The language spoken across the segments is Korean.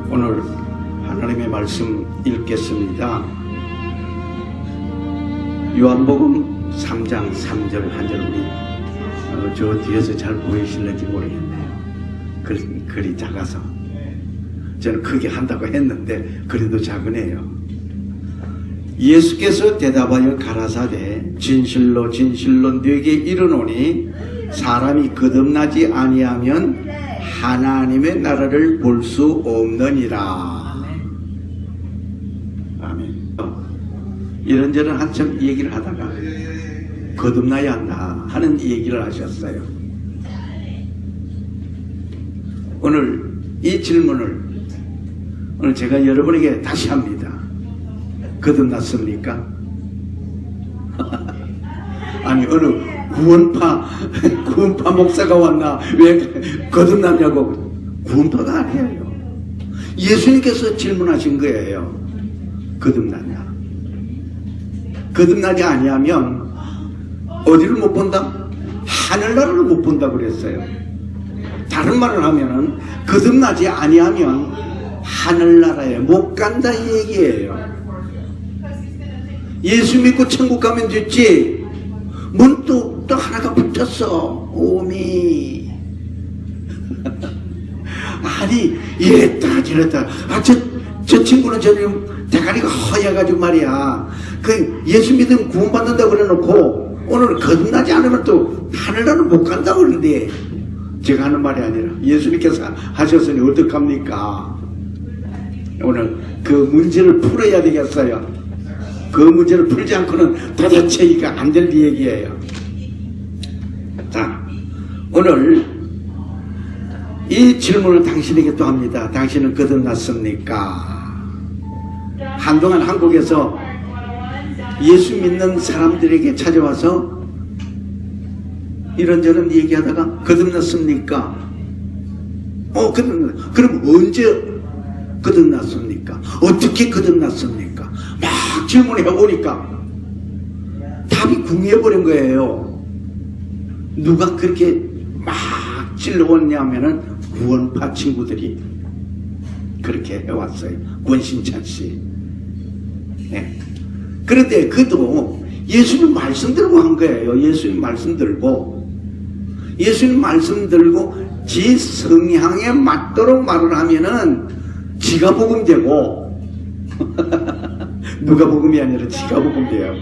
오늘 하나님의 말씀 읽겠습니다. 요한복음 3장 3절 한절 우리 저 뒤에서 잘 보이실는지 모르겠네요. 글이 작아서 저는 크게 한다고 했는데 그래도 작으네요. 예수께서 대답하여 가라사대 진실로 진실로 네게 이르노니 사람이 거듭나지 아니하면 하나님의 나라를 볼 수 없느니라. 아멘. 이런저런 한참 얘기를 하다가 거듭나야 한다 하는 얘기를 하셨어요. 오늘 이 질문을 오늘 제가 여러분에게 다시 합니다. 거듭났습니까? 아니 어느 구원파 목사가 왔나 왜 거듭났냐고. 구원파가 아니에요. 예수님께서 질문하신 거예요. 거듭났냐? 거듭나지 아니하면 어디를 못 본다? 하늘나라를 못 본다 그랬어요. 다른 말을 하면은 거듭나지 아니하면 하늘나라에 못 간다 이 얘기예요. 예수 믿고 천국 가면 됐지. 문득 또 하나가 붙었어. 오미. 아니 이랬다 저랬다. 저 친구는 저는 대가리가 허여가지고 말이야. 그 예수 믿으면 구원받는다고 그래놓고 오늘 거듭나지 않으면 또 하늘나라는 못 간다고 그러는데, 제가 하는 말이 아니라 예수님께서 하셨으니 어떡합니까? 오늘 그 문제를 풀어야 되겠어요. 그 문제를 풀지 않고는 도대체 이거 안 될 얘기예요. 자, 오늘 이 질문을 당신에게 또 합니다. 당신은 거듭났습니까? 한동안 한국에서 예수 믿는 사람들에게 찾아와서 이런저런 얘기하다가 거듭났습니까? 거듭났. 그럼 언제 거듭났습니까? 어떻게 거듭났습니까? 막 질문해 보니까 답이 궁해버린 거예요. 누가 그렇게 막 질러왔냐면은 구원파 친구들이 그렇게 해왔어요. 권신찬 씨. 네. 그런데 그도 예수님 말씀 들고 한 거예요. 예수님 말씀 들고 지 성향에 맞도록 말을 하면은 지가 복음 되고 누가 복음이 아니라 지가 복음 돼요.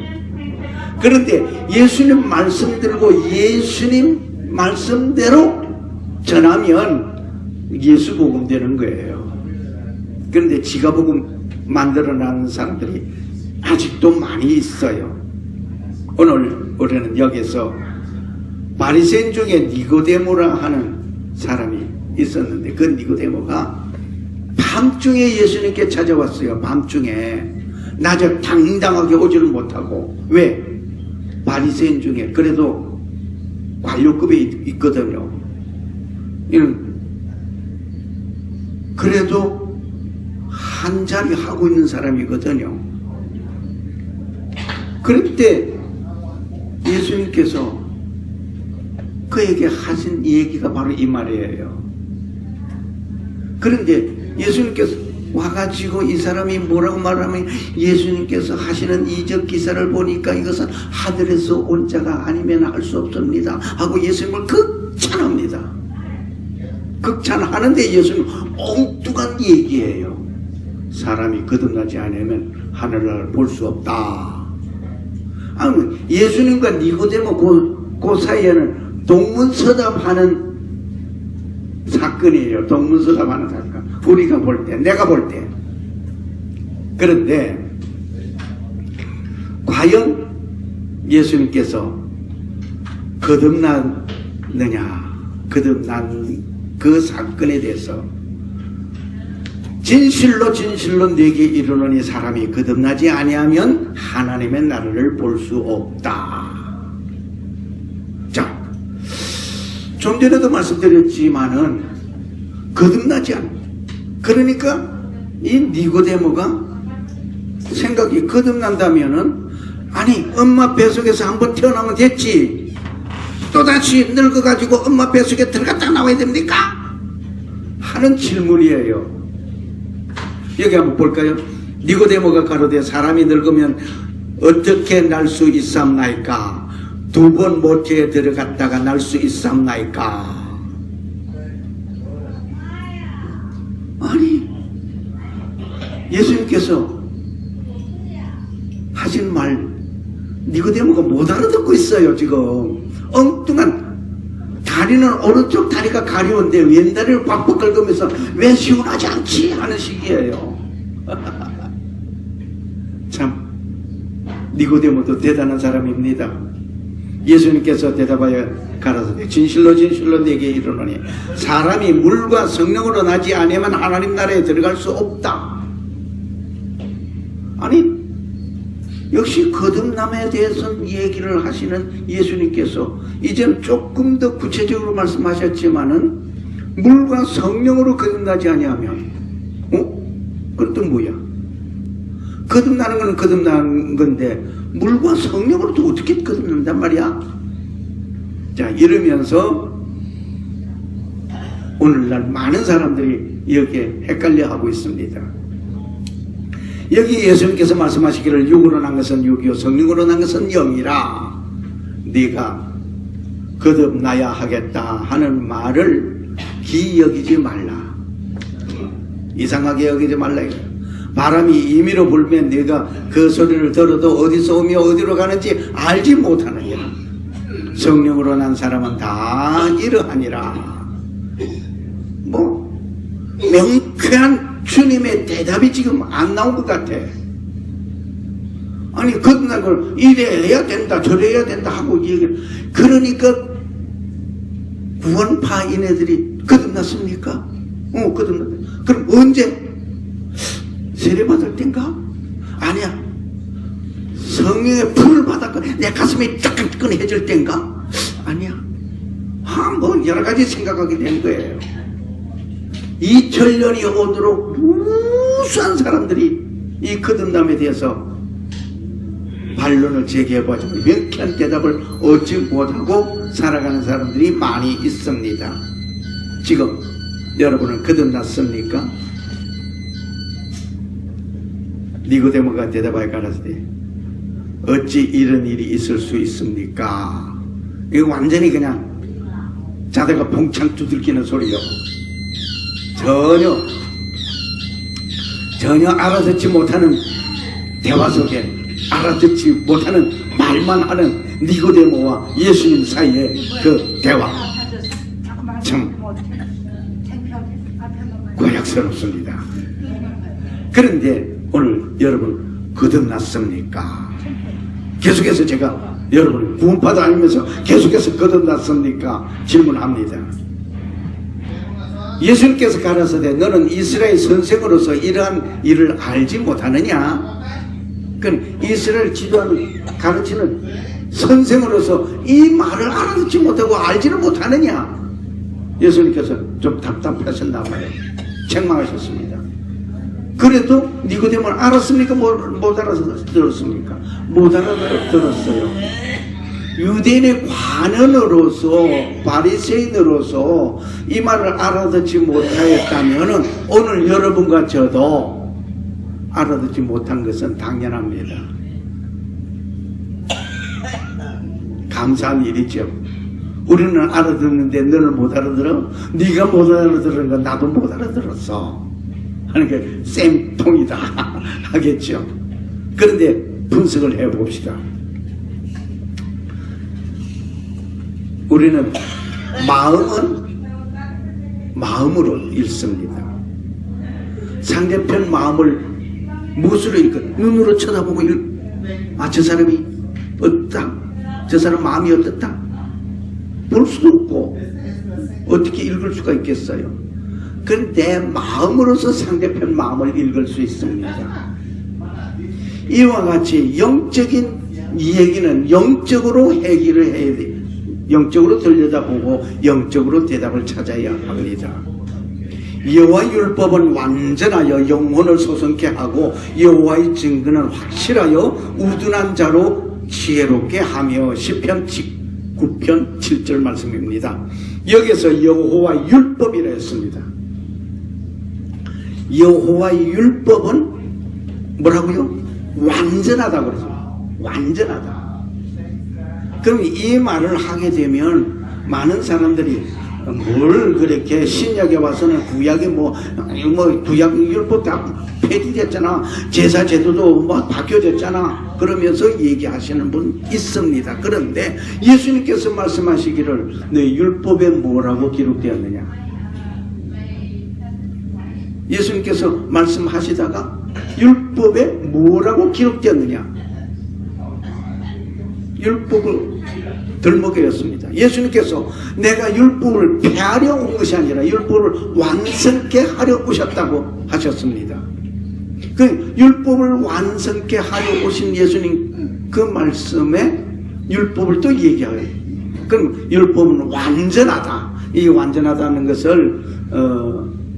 그런데 예수님 말씀 들고 예수님 말씀대로 전하면 예수 복음 되는 거예요. 그런데 지가 복음 만들어내는 사람들이 아직도 많이 있어요. 오늘 우리는 여기서 바리새인 중에 니고데모라 하는 사람이 있었는데, 그 니고데모가 밤중에 예수님께 찾아왔어요. 밤중에. 낮에 당당하게 오지를 못하고. 왜? 바리새인 중에 그래도 관료급에 있거든요. 그래도 한 자리 하고 있는 사람이거든요. 그럴 때 예수님께서 그에게 하신 얘기가 바로 이 말이에요. 그런데 예수님께서 와가지고 이 사람이 뭐라고 말하면, 예수님께서 하시는 이적 기사를 보니까 이것은 하늘에서 온 자가 아니면 할 수 없습니다 하고 예수님을 극찬합니다. 극찬하는데 예수님 엉뚱한 얘기예요. 사람이 거듭나지 않으면 하늘나라를 볼 수 없다. 아니, 예수님과 니고데모 그 사이에는 동문서답하는 사건이에요. 동문서답하는 사건. 우리가 볼 때, 내가 볼 때. 그런데 과연 예수님께서 거듭난 그 사건에 대해서 진실로 진실로 네게 이르노니 사람이 거듭나지 아니하면 하나님의 나라를 볼 수 없다. 자, 좀 전에도 말씀드렸지만은 거듭나지 않아. 그러니까 이 니고데모가 생각이, 거듭난다면은 아니 엄마 뱃속에서 한번 태어나면 됐지, 또다시 늙어가지고 엄마 뱃속에 들어갔다 나와야 됩니까? 하는 질문이에요. 여기 한번 볼까요? 니고데모가 가로되 사람이 늙으면 어떻게 날 수 있사옵나이까? 2번 모태에 들어갔다가 날 수 있사옵나이까? 아니, 예수님께서 하신 말 니고데모가 못 알아듣고 있어요. 지금 엉뚱한, 다리는 오른쪽 다리가 가려운데 왼다리를 빡빡 긁으면서 왜 시원하지 않지? 하는 식이에요. 참 니고데모도 대단한 사람입니다. 예수님께서 대답하여 가라사대 진실로 진실로 내게 이르노니 사람이 물과 성령으로 나지 아니면 하나님 나라에 들어갈 수 없다. 아니, 역시 거듭남에 대해서 얘기를 하시는 예수님께서 이제는 조금 더 구체적으로 말씀하셨지만은 물과 성령으로 거듭나지 아니하면, 그건 또 뭐야? 거듭나는 건 거듭나는 건데 물과 성령으로 또 어떻게 거듭난단 말이야? 자, 이러면서 오늘날 많은 사람들이 여기에 헷갈려 하고 있습니다. 여기 예수님께서 말씀하시기를 육으로 난 것은 육이요 성령으로 난 것은 영이라 네가 거듭나야 하겠다 하는 말을 기여기지 말라. 이상하게 여기지 말라. 바람이 임의로 불면 네가 그 소리를 들어도 어디서 오며 어디로 가는지 알지 못하느니라. 성령으로 난 사람은 다 이러하니라. 뭐 명쾌한 주님의 대답이 지금 안 나온 것 같아. 아니, 거듭난 걸 이래야 된다 저래야 된다 하고 얘기를, 그러니까 구원파인애들이 거듭났습니까? 거듭났다. 그럼 언제? 세례받을 땐가? 아니야. 성령의 불을 받았고 내 가슴이 따끈따끈해질 땐가? 아니야. 뭐 여러 가지 생각하게 된 거예요. 2000년이 오도록 무수한 사람들이 이 거듭남에 대해서 반론을 제기해보지만 명쾌한 대답을 얻지 못하고 살아가는 사람들이 많이 있습니다. 지금 여러분은 거듭났습니까? 니고데모가 대답하여 가라사대 어찌 이런 일이 있을 수 있습니까? 이거 완전히 그냥 자다가 봉창 두들기는 소리요. 전혀 알아듣지 못하는 대화 속에 알아듣지 못하는 말만 하는 니고데모와 예수님 사이의 그 대화, 참 고약스럽습니다. 그런데 오늘 여러분 거듭났습니까? 계속해서 제가 여러분 구원파도 아니면서 계속해서 거듭났습니까? 질문합니다. 예수님께서 가라사대 너는 이스라엘 선생으로서 이러한 일을 알지 못하느냐? 그러니까 이스라엘 지도하는 가르치는 선생으로서 이 말을 알아듣지 못하고 알지는 못하느냐? 예수님께서 좀 답답하셨나 봐요. 책망하셨습니다. 그래도 니고데모는 알았습니까? 못 알아들었습니까? 못 알아들었어요. 유대인의 관원으로서 바리새인으로서 이 말을 알아듣지 못하였다면 오늘 여러분과 저도 알아듣지 못한 것은 당연합니다. 감사한 일이죠. 우리는 알아듣는데 너는 못 알아들어? 네가 못 알아들은 건 나도 못 알아들었어 하는 게 쌤통이다 하겠죠. 그런데 분석을 해봅시다. 우리는 마음으로 읽습니다. 상대편 마음을 무엇으로 읽어? 눈으로 쳐다보고 저 사람이 어떻다? 저 사람 마음이 어떻다? 볼 수도 없고 어떻게 읽을 수가 있겠어요? 그런데 마음으로서 상대편 마음을 읽을 수 있습니다. 이와 같이 영적인 얘기는 영적으로 해결을 해야 돼요. 영적으로 들여다보고 영적으로 대답을 찾아야 합니다. 여호와의 율법은 완전하여 영혼을 소성케 하고 여호와의 증거는 확실하여 우둔한 자로 지혜롭게 하며 시편 9편 7절 말씀입니다. 여기서 여호와의 율법이라 했습니다. 여호와의 율법은 뭐라고요? 완전하다 그러죠. 완전하다. 그럼 이 말을 하게 되면 많은 사람들이 뭘 그렇게 신약에 와서는 구약에 뭐 구약 율법 다 폐지됐잖아. 제사 제도도 뭐 바뀌어졌잖아. 그러면서 얘기하시는 분 있습니다. 그런데 예수님께서 말씀하시기를 내 율법에 뭐라고 기록되었느냐? 예수님께서 말씀하시다가 율법에 뭐라고 기록되었느냐? 율법을 덜먹였습니다. 예수님께서 내가 율법을 폐하려 온 것이 아니라 율법을 완성케 하려 오셨다고 하셨습니다. 그 율법을 완성케 하려 오신 예수님 그 말씀에 율법을 또 얘기해요. 그럼 율법은 완전하다. 이 완전하다는 것을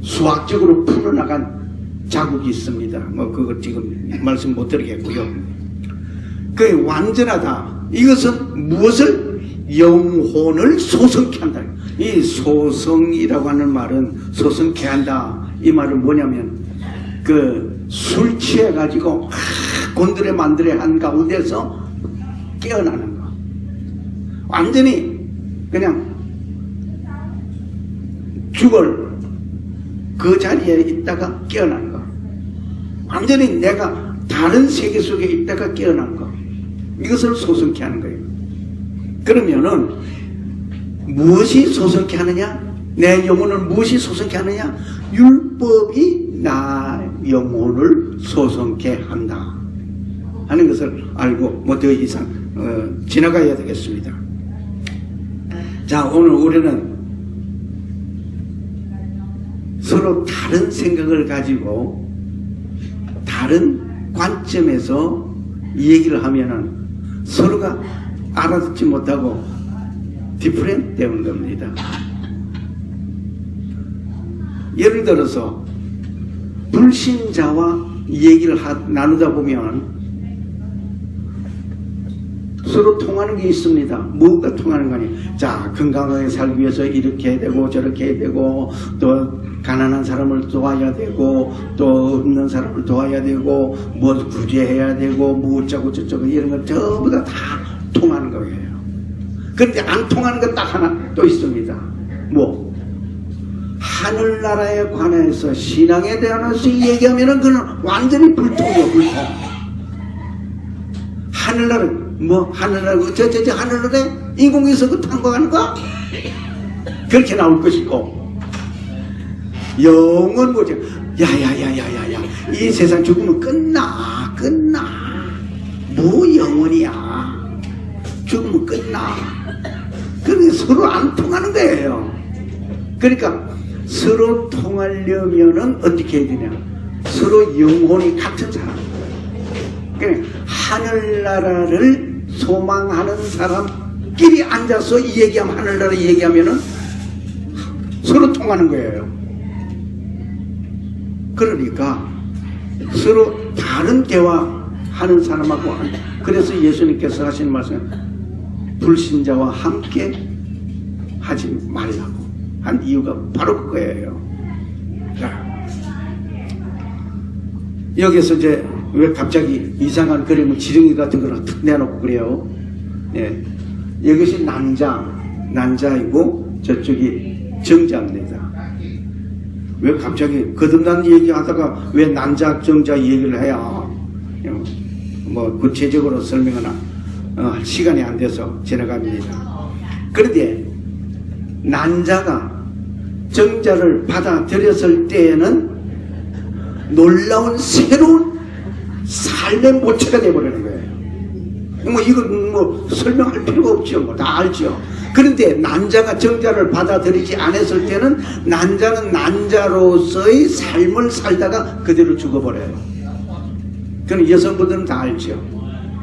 수학적으로 풀어나간 자국이 있습니다. 뭐 그거 지금 말씀 못 드리겠고요. 그 완전하다. 이것은 무엇을? 영혼을 소성케 한다. 이 소성이라고 하는 말은 소성케 한다. 이 말은 뭐냐면 그 술 취해 가지고 곤드레 만드레 한 가운데서 깨어나는 거. 완전히 그냥 죽을 그 자리에 있다가 깨어나는 거. 완전히 내가 다른 세계 속에 있다가 깨어난 거. 이것을 소성케 하는 거예요. 그러면은 무엇이 소성케 하느냐? 내 영혼을 무엇이 소성케 하느냐? 율법이 나 영혼을 소성케 한다 하는 것을 알고 뭐 더 이상 지나가야 되겠습니다. 자, 오늘 우리는 서로 다른 생각을 가지고 다른 관점에서 얘기를 하면은 서로가 알아듣지 못하고 디프렌트 되는 겁니다. 예를 들어서 불신자와 얘기를 나누다 보면 서로 통하는 게 있습니다. 뭐가 통하는 거니? 자, 건강하게 살기 위해서 이렇게 해야 되고 저렇게 해야 되고 또 가난한 사람을 도와야 되고 또 없는 사람을 도와야 되고 뭐 구제해야 되고 뭐 어쩌고 저쩌고 이런 거 전부 다 통하는 거예요. 그런데 안 통하는 거 딱 하나 또 있습니다. 뭐? 하늘나라에 관해서 신앙에 대해서 얘기하면은 그는 완전히 불통이요, 불통. 하늘나라, 뭐, 하늘나라, 저 하늘나라에 인공위성 탄 거 가는 거? 그렇게 나올 것이고. 영원 뭐죠? 야야야야야야. 이 세상 죽으면 끝나. 뭐 영원이야. 죽으면 끝나. 그러니까 서로 안 통하는 거예요. 그러니까 서로 통하려면은 어떻게 해야 되냐? 서로 영혼이 같은 사람. 그러니까 하늘나라를 소망하는 사람끼리 앉아서 이 얘기하면 하늘나라 얘기하면은 서로 통하는 거예요. 그러니까 서로 다른 대화하는 사람하고 그래서 예수님께서 하시는 말씀 불신자와 함께 하지 말라고 한 이유가 바로 그거예요. 자, 여기서 이제 왜 갑자기 이상한 그림을 지렁이 같은 걸 탁 내놓고 그래요? 예, 이것이 난자이고 저쪽이 정자입니다. 왜 갑자기 거듭난 얘기하다가 왜 난자 정자 얘기를 해야 뭐 구체적으로 설명은 시간이 안 돼서 지나갑니다. 그런데 난자가 정자를 받아들였을 때에는 놀라운 새로운 삶의 모체가 되어버리는 거예요. 뭐 이건 뭐 설명할 필요가 없죠. 뭐 다 알죠. 그런데 난자가 정자를 받아들이지 않았을 때는 난자는 난자로서의 삶을 살다가 그대로 죽어버려요. 그건 여성분들은 다 알죠.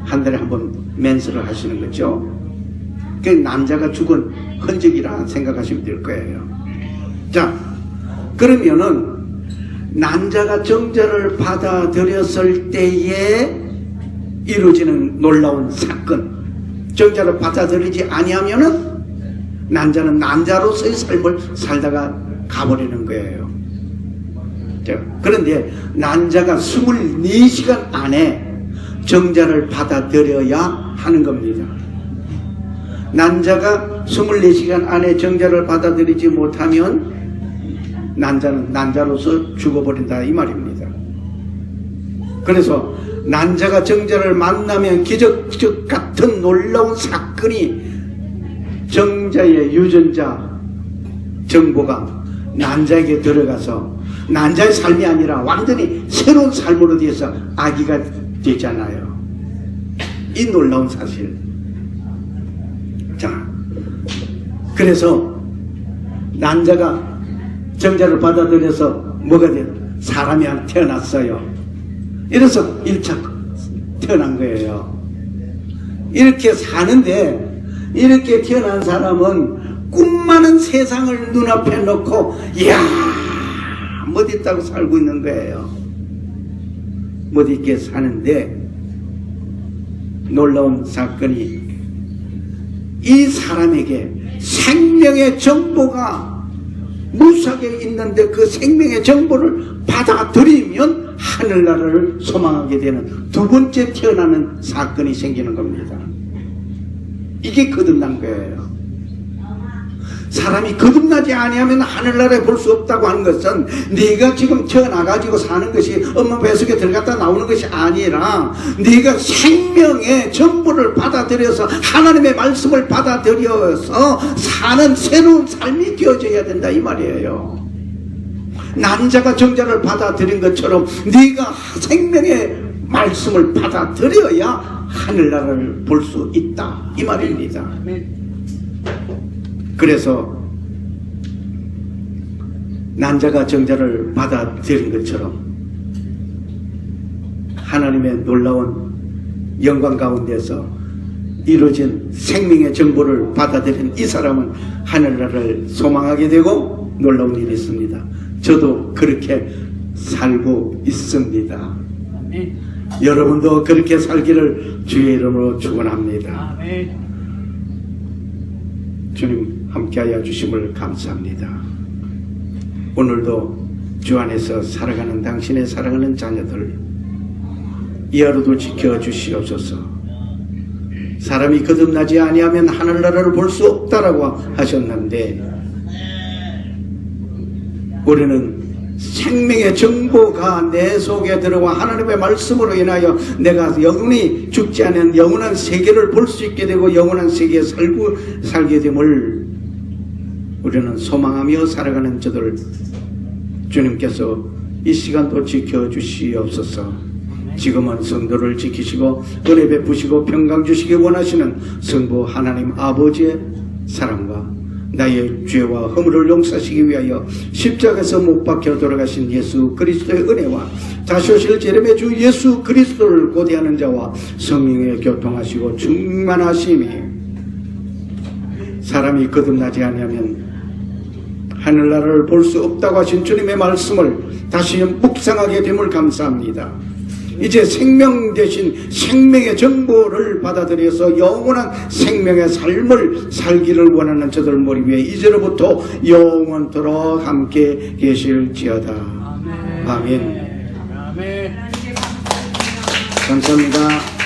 한 달에 한 번 맨스를 하시는 거죠. 그 난자가 죽은 흔적이라 생각하시면 될 거예요. 자, 그러면은 난자가 정자를 받아들였을 때에 이루어지는 놀라운 사건, 정자를 받아들이지 아니하면은 난자는 난자로서의 삶을 살다가 가버리는 거예요. 그런데 난자가 24시간 안에 정자를 받아들여야 하는 겁니다. 난자가 24시간 안에 정자를 받아들이지 못하면 난자는 난자로서 죽어버린다 이 말입니다. 그래서 난자가 정자를 만나면 기적 같은 놀라운 사건이 정자의 유전자 정보가 난자에게 들어가서 난자의 삶이 아니라 완전히 새로운 삶으로 돼서 아기가 되잖아요. 이 놀라운 사실. 자, 그래서 난자가 정자를 받아들여서 뭐가 돼요? 사람이 태어났어요. 이래서 1차 태어난 거예요. 이렇게 사는데 이렇게 태어난 사람은 꿈 많은 세상을 눈앞에 놓고 이야 못 있다고 살고 있는 거예요. 못 있게 사는데 놀라운 사건이 이 사람에게 생명의 정보가 무수하게 있는데 그 생명의 정보를 받아들이면 하늘나라를 소망하게 되는 두 번째 태어나는 사건이 생기는 겁니다. 이게 거듭난 거예요. 사람이 거듭나지 아니하면 하늘나라에 볼 수 없다고 하는 것은 네가 지금 태어나가지고 사는 것이 엄마 뱃속에 들어갔다 나오는 것이 아니라 네가 생명의 정보를 받아들여서 하나님의 말씀을 받아들여서 사는 새로운 삶이 되어져야 된다 이 말이에요. 난자가 정자를 받아들인 것처럼 네가 생명의 말씀을 받아들여야 하늘나라를 볼 수 있다 이 말입니다. 그래서 난자가 정자를 받아들인 것처럼 하나님의 놀라운 영광 가운데서 이루어진 생명의 정보를 받아들인 이 사람은 하늘나라를 소망하게 되고 놀라운 일이 있습니다. 저도 그렇게 살고 있습니다. 아멘. 여러분도 그렇게 살기를 주의 이름으로 축원합니다. 아멘. 주님 함께하여 주심을 감사합니다. 오늘도 주 안에서 살아가는 당신의 사랑하는 자녀들 이 하루도 지켜주시옵소서. 사람이 거듭나지 아니하면 하늘나라를 볼 수 없다라고 하셨는데 우리는 생명의 정보가 내 속에 들어와 하나님의 말씀으로 인하여 내가 영원히 죽지 않은 영원한 세계를 볼 수 있게 되고 영원한 세계에 살게 됨을 우리는 소망하며 살아가는 저들 주님께서 이 시간도 지켜주시옵소서. 지금은 성도를 지키시고 은혜 베푸시고 평강 주시기 원하시는 성부 하나님 아버지의 사랑과 나의 죄와 허물을 용서하시기 위하여 십자가에서 못 박혀 돌아가신 예수 그리스도의 은혜와 자쇼실 제рем의 주 예수 그리스도를 고대하는 자와 성령의 교통하시고 충만하심이 사람이 거듭나지 아니하면 하늘나라를 볼 수 없다고 하신 주님의 말씀을 다시 묵상하게 됨을 감사합니다. 이제 생명 대신 생명의 정보를 받아들여서 영원한 생명의 삶을 살기를 원하는 저들 머리 위에 이제로부터 영원토록 함께 계실지어다. 아멘. 아멘. 감사합니다.